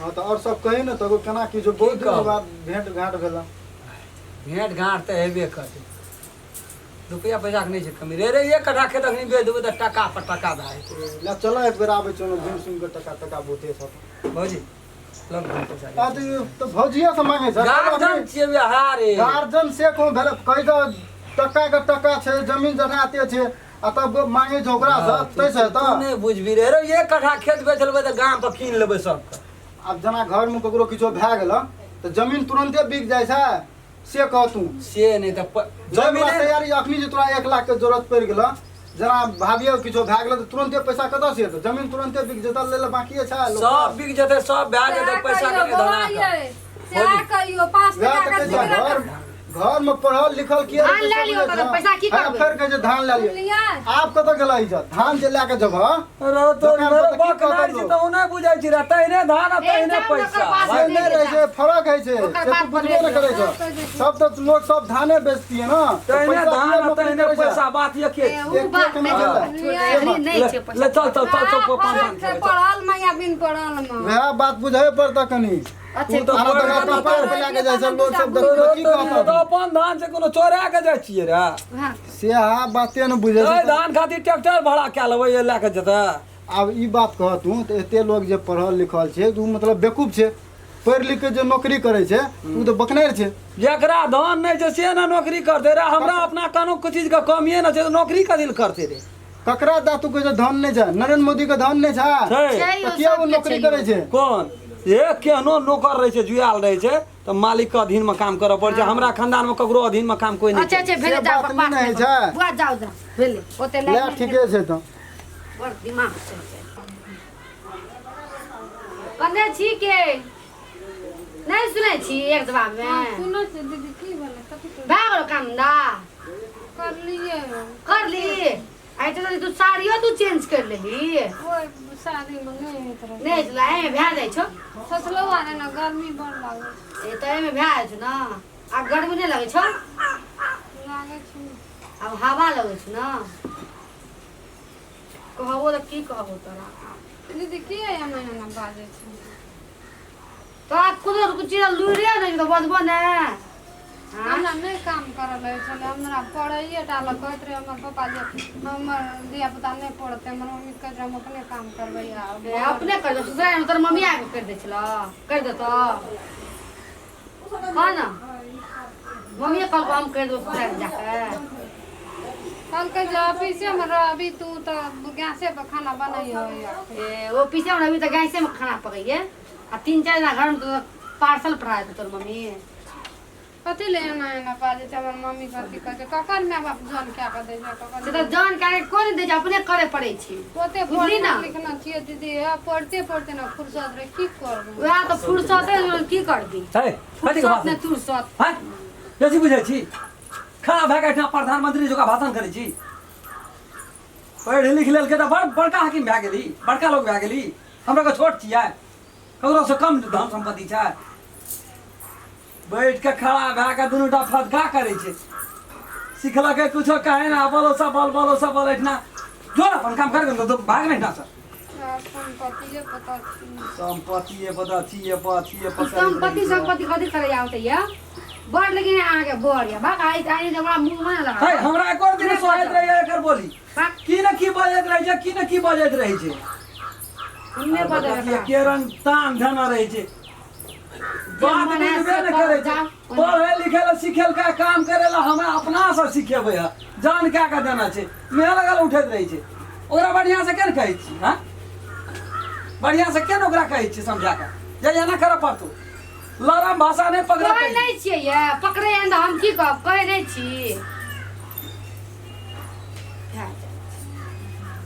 हां तो और सब कही न तो केना की जो बहुत दिन बाद भेंट घाट भेला। भेंट घाट त हेबे करते। रुपया पैसा के नहीं छै कमी रे एक कट्ठा खेत अखनी बेच देबै त टका पर टका भाई। ला चलो एक बेर आबै चलो घुम सुन के टका बोते सब। भौजी लग पैसा। आ तो भौजिया से मांगे छ। गार्जियन छियै बिहार रे। गार्जियन से को भेल कहि द टका के टका छै जमीन जगह छै आ तब मांगे छ ओकरा से तैसे त तू नहीं बुझबी रे एक कट्ठा खेत बेच लेबै त गांव पर कीन लेबै सब। अब जना घर में ककरो किछो भए गेल तो जमीन तुरंते बिक जाय छै से कह तू से नहीं त जमीन तैयारी अखनी जे तोरा 1 लाख के जरूरत पड़ गेल जना भाभियो किछो भए गेल त तुरंते पैसा कत से त जमीन तुरंते बिक जेता ले बाकी छै सब बिक जेतै सब भए जेतै पैसा के धना से कहियो 5 टका के घर में पढ़ल लिखल के धान ले लियो त पैसा की करबे फिर कहे धान ले लियो आप कत गेला इज्जत धान जे लेके जब रो तो बकनार छी त ओने बुझाइ छी रहतै ने धान तैने पैसा से नहीं रहे छै फरक है छै से तू बुझबे न करे छ सब तो लोग सब धाने बेचती है ना तैने धान तैने पैसा बात ये के नहीं छै पैसा ले चल पान पढ़ल मैया बिन पढ़ल में वह बात बुझाए पड़ता कनी अच्छे तो अपन पार पे लाके जाय सब लोग सब की कहता तो अपन धान से कोनो चोरा के जाय छियै रे से हां बाते न बुझे छै धान खातिर ट्रैक्टर भाड़ा के लेबै ये लेके जता। अब ई बात कह तू त एते लोग जे पढ़ल लिखल छै तू मतलब बेवकूफ छै पढ़ लिख के जे नौकरी करे छै उ तो बकनेर छै जेकरा धान नहीं छै से ना नौकरी करते रे हमरा अपना कानो कुछ चीज का कमिए न छै नौकरी कदिल करते रे ककरा दातु के जे धन नहीं छै नरेंद्र मोदी के धन नहीं छै तो किया वो नौकरी करे छै कौन ये केहनो नौकर रहे छै जुआल रहे छै त मालिक के अधीन में काम करऽ पड़ छै हमरा खानदान में ककरो अधीन में काम कोई नहीं अच्छा अच्छा भेले जा बात नहीं छै बुआ जाओ जा भेले ओते ले ठीके छै त बड़ दिमाग छै कने छी के नहीं सुनै छी एक जवाब में सुनो से दीदी की बोले कथि भागलो काम दा कर लिए आई तो तू साड़ियो तू चेंज कर लेली ओए शादी में नहीं तरह नहीं लाए भै जाय छो सोचलो आने ना गर्मी बड़ लागे ए त एमे भै जाय छ ना आ गर्मी नहीं लगे छ लागे छ अब हवा लगे छ ना कहबो त की कहबो तोरा दीदी की है हम ना बाजे छ तो आप खुद कुछ चीज लुरिया नहीं तो बजबो ना हमरा नहीं काम करल है चले हमरा पढ़ाइए डाल कहत रहे हमर पापा जी हमर दिया पता नहीं पढ़ते हमर मम्मी कह रहे हम अपने काम करबै आ अपने कर दे ससुराल में तोर मम्मी आके कर दे छला कर दे तो हां ना मम्मी कल काम कर दो ससुराल जाके कल के जो ऑफिस में अभी तू तो गैसे पे खाना बनाइयो ए वो पीछे में अभी तो गैस में खाना पकाइए आ 3-4 दिन घर में तो पार्सल पठाए तोर मम्मी कथि ले ना ना बाजे हमर मम्मी कथि कह ककर में बाप जान क्या कर दे ककर से तो जान के कोन दे अपने करे पड़े छी पोते बुझली ना लिखना चाहिए दीदी पढ़ते पढ़ते ना फुर्सत रे की करबो वह तो फुर्सत है की कर दी है कथि के बात ने फुर्सत है जैसी बुझै छी खड़ा भए के प्रधानमंत्री जका भाषण करै छी पढ़ लिख लेल के त बड़का हाकिम भए गेली बड़का लोग भए गेली हमरा के छोट छियै ककरो से कम धन संपत्ति छै बैठ के खड़ा भए के दुनू टा फदका करे छै सिखलक कुछो कहे ना बोलो सब बोल इतना जो अपन काम कर तो भाग नहीं ना सर संपत्ति पता संपत्ति कथि करे आवते या बड़ लेकिन आगे बढ़ या भाग आई हमरा मुंह में लगा है हमरा एक और दिन सोहत रहे एकर बोली की न की बजैत रहे छै की न की बजैत रहे छै हमने बदल केरन तान धन रहे छै बात नहीं न करे छै पढ़े लिखे ला सिखेल का काम करे ला हमें अपना से सिखेबै जान क्या का देना छै मेरा लगल उठैत रहे छै ओकरा बढ़िया से केन कहै छी हां बढ़िया से केन ओकरा कहै छी समझा के जे एना करे पड़तो लरम भाषा नहीं पकड़े कोई नहीं छिए ये पकड़े एंड हम की कह नहीं छी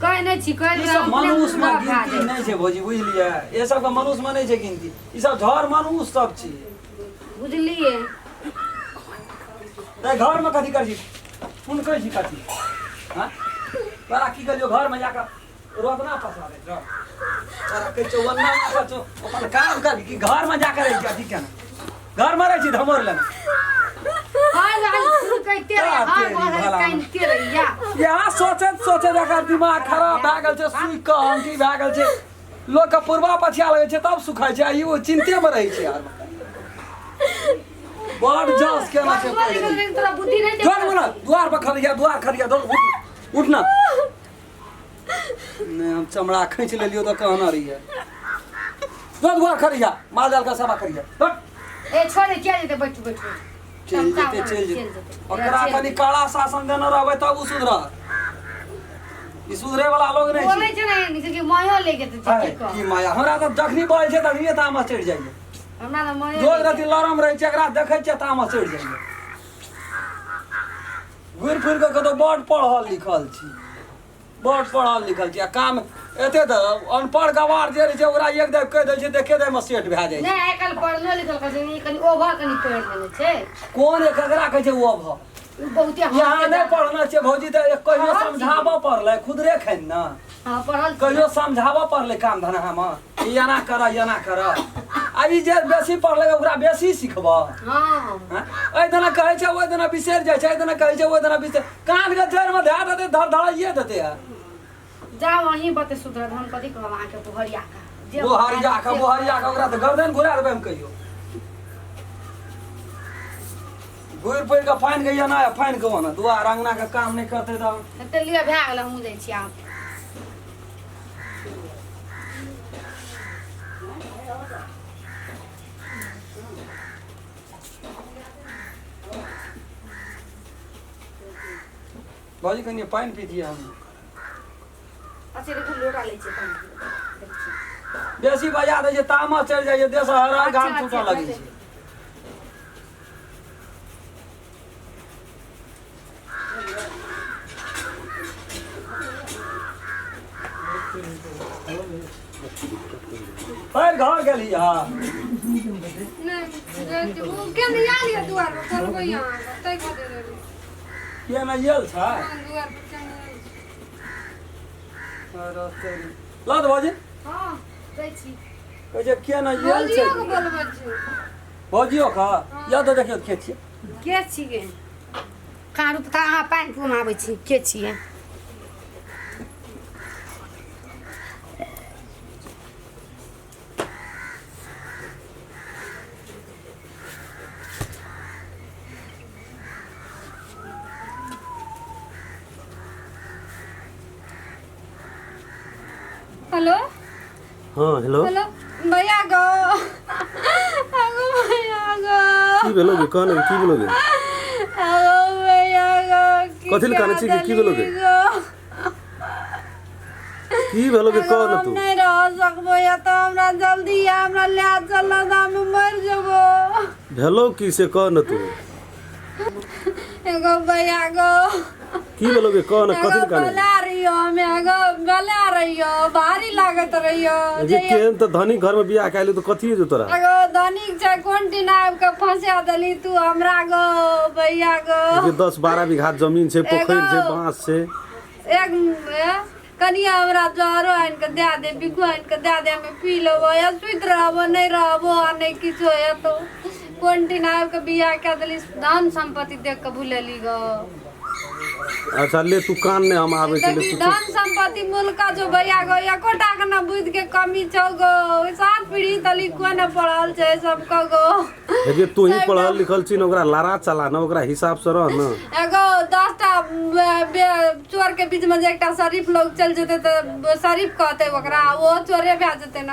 कह नहीं छी कह सब मनुष्य में गिनती नहीं छै भौजी बुझलिए ये सब का मनुष्य में नहीं छै गिनती ई सब झर मनुष्य सब छी बुझलिए ते घर में कथि कर छी सुन कहै छी कथि हां तोरा की करियो घर में जाकर रोतना पसारे जो तोरा के चौवन्ना में तो अपन काम कर कि घर में जाकर रह अथि केना घर में रह छी धमोर लग हां शुरू करते रहे हां कहते रहिया यहाँ सोचे जकर दिमाग खराब भए गेल छै सुई के हंकी भए गेल छै लोग के पूर्वा पछिया लगे छै तब सुखाय छै, आई वो चिंते में रहै छै यार। बड़ जस के ना छै तोरा बुद्धि नहीं दे। जोर बोला द्वार पर खड़िया, द्वार खड़िया, दो उठ ना। ने हम चमड़ा खींच लेलियो तो कहना रही है। दो द्वार खड़िया, माल जाल का सभा करिया। ए छोड़ चल जेते, बैठ बैठ। चल जेते। ओकरा कनी काला शासन देना रहबे तब उ सुधर। ई सुधरे वाला लोग नहीं बोले छै नहीं कि मायो लेके त है। ठीक की माया हमरा त जखनी बोल छै तखनी तामा चढ़ जाइए। हमरा त मायो रोज राति लरम रहै छै, एकरा देखै छै तामा चढ़ जाइए। घुर फिर के कतो बड़ पढ़ल लिखल छी, बड़ पढ़ल लिखल छी। आ काम एते त अनपढ़ गवार जे रहै छै ओकरा एक देख कह दै छै देखे दे में सेट भए जाइ छै। नहीं आइ काल पढ़लो लिखल कनी ओभर कनी पढ़ लेने छै। कोन एकरा कहै छै वो भ बहुते यहाँ नहीं पढ़ना छै भौजी त कहियो समझाबो पड़लै खुदरे खैन ना। हां पढ़ल कहियो समझाबो पड़लै काम धंधा में ई एना कर। आ ई जे बेसी पढ़लै ओकरा बेसी सिखबो। हां एहि दिना कहै छै ओहि दिना बिसरि जाइ छै, एहि दिना कहै छै ओहि दिना बिसरि। कान के जड़ में धै देतै धड़धड़ाइए देतै है। जा वहीं बते सुधर हम कथी कहब आके बोहरिया का बोहरिया का ओकरा त गर्दन घुरा देबै हम कहियो। घुर पैर के फाइन गइया ना, फाइन के ना दुआर अंगना के काम नहीं करते त ते लिए भए गेल हम जाइ छी। आब भौजी कनी पानि पी दिया हम। अच्छा देखो लोटा ले छै पानी। बेसी बजा दै छै तामा चढ़ि जाइ छै, देश हरा घाम छूटऽ लगै छै। पैर घर गेली हां नहीं वो क्या नहीं आ लिया द्वार पर करबो यहां तै खातिर रे। के ना येल छ द्वार पर क्या नहीं। अरे तेरी लद भौजी हां जाइ छी। कहै छै के ना येल छै बोलियो के बोलबै छै। भौजियो का या तो देखियो के छियै के छियै कारू पता अहाँ पानि पुमाबै छी के छियै। हेलो हाँ हेलो हेलो भैया गो आगो भैया गो की भेलोगे कहने की भेलोगे आगो भैया गो कथि ले कहने छी की भेलोगे की भेलोगे कह न तू नहीं रह सकबो या तो हमरा जल्दी हमरा ले चल ना हम मर जबो। भेलो की से कह न तू एगो भैया गो की भेलोगे कह न कथि ले कहने गला रहियो हमें एगो गला रहियो भारी लागत रहियो जे केहन त धनी घर में बियाह कैलू तो कथि जो तोरा एगो धनिक छै कोंटी नाव के फंसा देली तू हमरा गो भैया गो। जे 10-12 बीघा जमीन छै पोखर छै बांस छै एक कनिया हमरा जरो आइन के दे दे बिगो आइन के दे दे हमें पी लेबो या सुइत रहबो नहीं रहबो आ नहीं किछो है तो कोंटी नाव के बियाह के देली धन संपत्ति देख के भूलेली गो। अच्छा ले तू कान ने हम आवे छै ले देखी तू धन संपत्ति मुल्का जो भैया गो एकोटा के ना बुझ के कमी छौ गो सात पीढ़ी तली कोई न पढ़ल छै सबको गो। जे तू ही पढ़ल लिखल छी न ओकरा लारा चला न ओकरा हिसाब से रह न। एगो 10टा चोर के बीच में जे एकटा शरीफ लोग चल जेते त शरीफ कहते ओकरा वो चोरे भए जेते न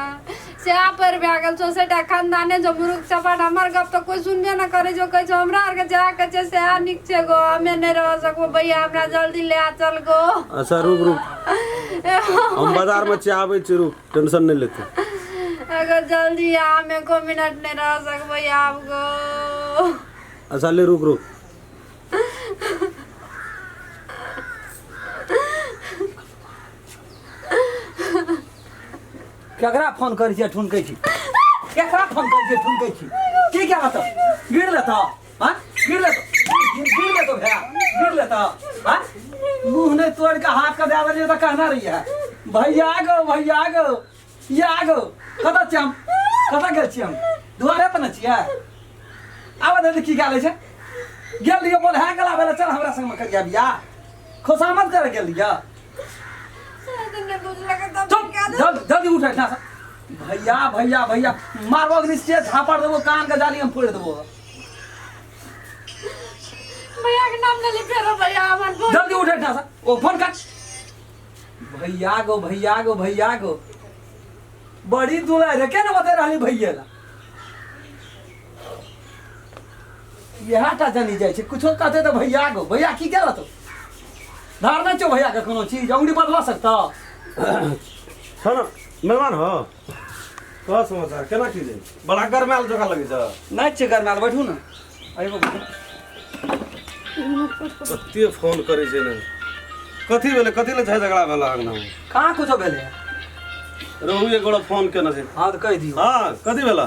से आ पर भए गेल 66टा खानदाने जो मुरुख चपाट हमर गप तो कोई सुनबे न करे जो कहै छ हमरा आर के जा के छै से आ निक छै गो हमें नहीं रह सकबो भैया हमरा जल्दी ले आ चल गो। अच्छा रुक हम बाजार में चे आवे छी रुक टेंशन नहीं ले तू अगर जल्दी आ हमें को मिनट नहीं रह सकबो आप गो। अच्छा ले रुक केकरा फोन करै छियै ठुनकै छी केकरा फोन करै छियै ठुनकै छी की क्या बात गिर लेता हां गिर लेतो गिर लेता हां मुंह नहीं तोड़ के हाथ का दे दे त कहना रही है भैया गो या गो कता छम कता गेल छी हम दुआरे पर न छियै आवा दे की गाले छै गेल लियो बोल है गला बेला चल हमरा संग में करिया बियाह खुशामद करे गेल लिया दिन दूध लगे तब चुप क्या दे जल्दी उठ ना भैया भैया भैया मारबो निश्चय झापड़ देबो कान के जाली हम फोड़ देबो भैया के नाम ले फेरो भैया हमर फोन जल्दी उठ ना ओ फोन कर भैया गो बड़ी दुला रे के ना बता रहली भैया ला यहा ता जानी जाय छे कुछो कहते तो भैया की केला तो धारना छो भैया के कोनो चीज अंगुली बदला सकता छ न मेहमान हो का समाचार केना की जे बड़ा गरमाल जका लगे छ नहीं छे घर में बैठू ना आइबो कते फोन करे छै न कथी भेले कथी ले छै झगड़ा भेला अंगना कहाँ कुछो भेले रहू एक गोड़ा फोन केना छै हाँ तो कह दियो हां कथी भेला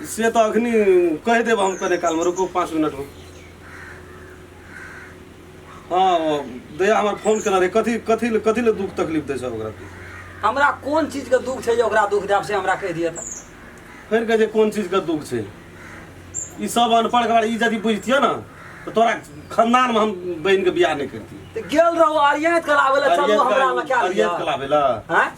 से तो अखनी कह देब हम कने काल में रुको 5 मिनट में हाँ दया हमार फोन केना रे कथी ले दुख तकलीफ दे छै ओकरा हमरा कौन चीज के दुख छै जे ओकरा दुख देब से हमरा कह दिया था फिर कहे छै कोन चीज के दुख छै ई सब अनपढ़ के ई यदि बुझतिय ना तो तोरा खानदान में हम बहन के बियाह नहीं करती तो गेल रहू आर्यत कलावेला चलो हमरा में क्या लिया अरियत कलावेला हैं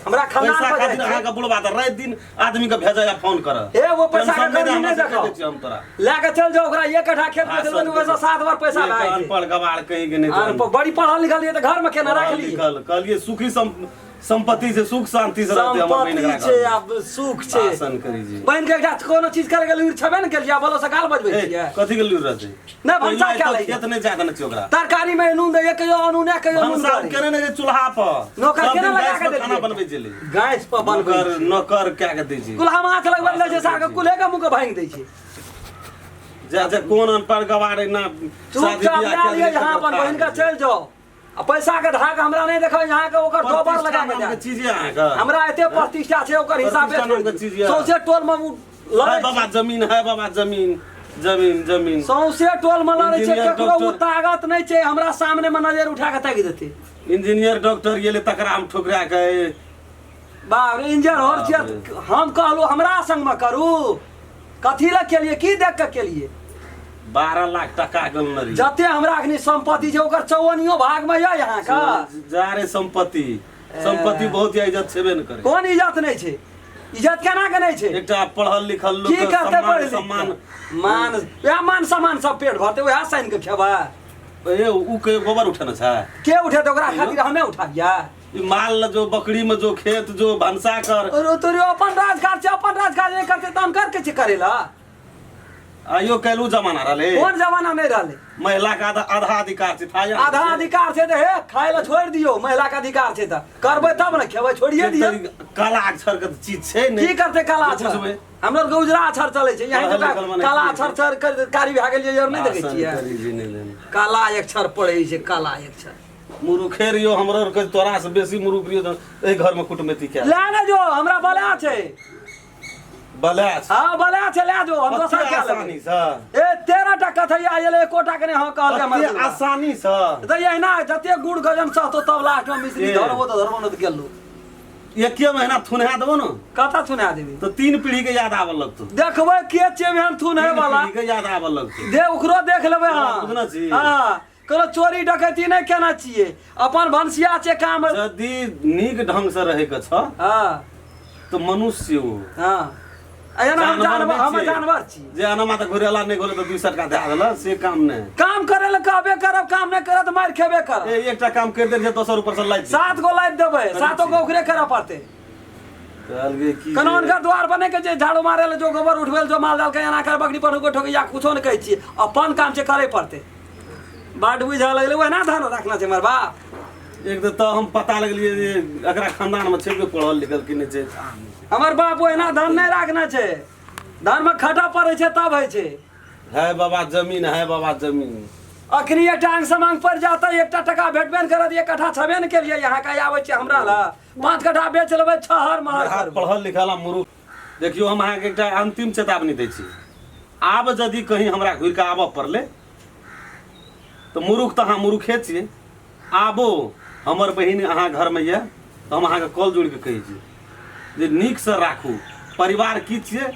हमरा खानदान पैसा पर खातिर अहाँ के बुलवा त रात दिन आदमी के भेजा या फोन कर ए वो पैसा के कमी नहीं देखो हम तोरा लेके चल जाओ ओकरा एक कट्ठा खेत में चलो वैसा 7 बार पैसा भाई अनपढ़ गवार कहीं के नहीं बड़ी पढ़ल लिखल है तो घर में केना रख ली कहलिए सुखी संपत्ति से सुख शांति से रहते हम बहन संपत्ति छे अब सुख छे आसन करी जी बहन के एकटा कोनो चीज करे गेल छबे न केलिया बोलो सकाल बजबै छियै कथी के लूर रहते ना भंसा क्या लै खेत नहीं जाता न छी ओकरा तरकारी में नून दे एक अनून एक नून भंसा केने ने चूल्हा पर नौकर केना लगा के दे खाना बनबै जेले गैस पर बनबै नौकर क्या के दै छी कुल्हा माछ लगबल छै साग कुल्हे के मुंह के भांग दै छै जा कौन अनपढ़ गवार ना चुपचाप ला लिया यहाँ अपन बहन का चल जाओ आ पैसा के धाक हमरा नहीं देखो यहाँ के ओकर दोबर लगा के दे चीज है का हमरा एते प्रतिष्ठा छै ओकर हिसाब चीज से है। सौसे टोल में है बाबा जमीन है बाबा जमीन सौसे टोल में लड़े छै इंजीनियर, केकरो डॉक्टर। ताकत नहीं छै हमरा सामने में नजर उठा के ताकि देते इंजीनियर डॉक्टर ये ले तकरा हम ठुकरा के बाप रे इंजर और छियत हम कहलू हमरा संग में करू कथी ला केलिए की देख के केलिए 12 लाख टका गलनरी जते हमरा अखनी संपत्ति छै ओकर 54 भाग में है यहाँ का जा रे संपत्ति बहुत या इज्जत छेबे न करे कौन इज्जत नहीं छै इज्जत केना के नहीं छै एकटा पढ़ल लिखल लोग की करते पढ़ सम्मान मान वह मान सम्मान सब पेट भरते वह साइन के खेबा ए उ के गोबर उठाना छै के उठे तो ओकरा खातिर हमें उठा दिया ई माल जो बकरी में जो खेत जो भंसा कर और तोरी अपन राजकाज नहीं करते तो हम करके छी करेला आयो कैलू जमाना रहले कौन जमाना नहीं रहले महिला का आधा अधिकार छै था आधा अधिकार छै तो हे खाए ला छोड़ दियो महिला का अधिकार छै तो करबै तब ना खेबै छोड़िए दियो काला अक्षर के चीज छै नहीं की करते काला अक्षर हमरो गुजरा अक्षर चले छै यहीं तो काला अक्षर कारी भए गेल और नहीं देखे छियै काला अक्षर पढ़े छै काला अक्षर मुरुखे रियो हमरो के तोरा से बेसी मुरुख रियो ए घर में कुटमेती क्या ले ना जो हमरा बला छै बलास हां बला छै ले जो हम दोसर क्या आसानी लेबै से ए 13 टका थैया आइले एकोटा के हां कहल के अति हमर आसानी से त यही ना जते गुड़ गजम सहतो तब लास्ट में मिश्री धरबो तो धरबो न त गेलू एक महीना थुनहा देबो न कथा सुना देबी तो 3 पीढ़ी के याद आवे लगतो देखबै के चेमेन थुन है वाला के याद आवे लगतो दे ओकरो देख लेबै बुझना छी हां कोनो चोरी डकैती नहीं केना छिए अपन भंसिया छै काम यदि नीक ढंग से रहे के छ हां तो मनुष्य हो हां एना हम जानवर छी जे अनमा त घुरेला नहीं गोले तो 2 टका दे देला से काम नहीं काम करे ले कहबे करब काम नहीं करत मार खेबे कर ए एकटा काम कर दे जे 200 ऊपर से लाइट 7 गो लाइट देबै 7 गो ओकरे करे पड़ते कहलगे की कानून का द्वार बने के जे झाड़ू मारे ले जो गोबर उठवेल जो माल डाल के एना कर बकरी पर को ठोके या कुछो नहीं कहै छी अपन काम से करे पड़ते बाट बुझा लगले ओना धान रखना छै हमर बाप एक तो हम पता लगलिए जे एकरा खानदान में छेबे पढ़ल लिखल कि नहीं छै हमर बाप ओना धान नहीं रखना छै धान में खटा पड़े छै तब है छै है बाबा जमीन अखनी एक टांग से मांग पड़ जाता एक टका भेटबे न करत एक कट्ठा छबे न के लिए यहाँ का आवे छै हमरा ला 5 कट्ठा बेच लेबै छहर महर पढ़ल लिखल मुरुख देखियो हम अहाँ के एकटा अंतिम चेतावनी दै छी आब यदि कहीं हमरा घुर के आबऽ पड़ले तो मुरुख तो अहाँ मुरुखे छियै आबो हमर बहिन अहाँ घर में ये हम अहाँ के कॉल जोड़ के कहै छी जे नीक से राखू परिवार की छियै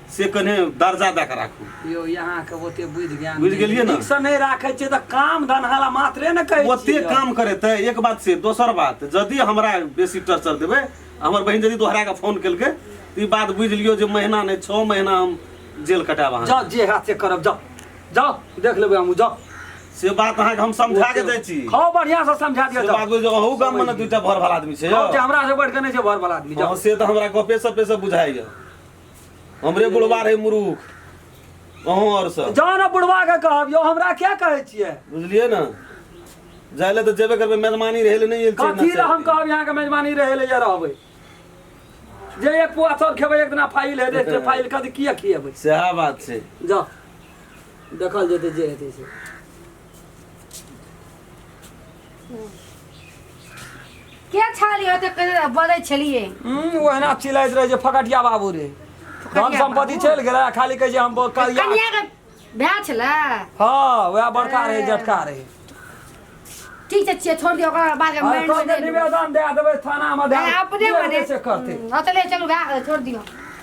से कने दर्जा दे के राखू। यो यहाँ के ओते बुझ ज्ञान बुझ गेलियै ने? ठीक से नहीं राखे छियै तऽ काम धनहाला मात्रे न कहै ओते छियै। काम करेतै एक बात से। दोसर बात यदि हमरा बेसी टर्चर देबै, हमर बहिन यदि दोहरा के फोन केलकै तऽ ई बात बुझ लियो जे महीना नहीं 6 महीना हम जेल कटाब। अहाँ जाओ जे हाथ से करब, जाओ जाओ देख लेबै हम, जाओ से बात अहाँके हम समझा के दै छी। खाओ बढ़िया से समझा दियौ। से बात बुझ अहू गाम में न दूटा भर वाला आदमी छै जाओ जे यौ। हमरा से बढ़ के नहीं छै भर वाला आदमी। जाओ हाँ, से तो हमरा गपे से बुझाइए। हमरे बुढ़वा रहे मूर्ख अहूँ और सब। जाओ ना बुढ़वा के कहब यो, हमरा क्या कहै छियै? बुझलिए ना? जाए ले तो जेबे करबे, मेजबानी रहे ले नहीं कथी ला हम कहब यहाँ के मेजबानी रहे ले जा रहबै? जे एक पुआ चाउर खेबै एक दिना फाइल हेतै, से फाइल कथी किया खिएबै? सएह बात छै। जाओ देखल जेतै जे हेतै से। के छाली होते कहे बदै छलिए। ओहिना चिल्लाइत रहे जे फकटिया बाबू रे, धन संपत्ति चलि गेलै, खाली कहै छै हम करिया। कन्या के भए छले। हाँ वएह बड़का रहे जटका रहे। ठीक छै छोड़ दियो, ओकरा बाद निवेदन दे देबै थाना में, अपने मने से करतै। चलू छोड़ दियो।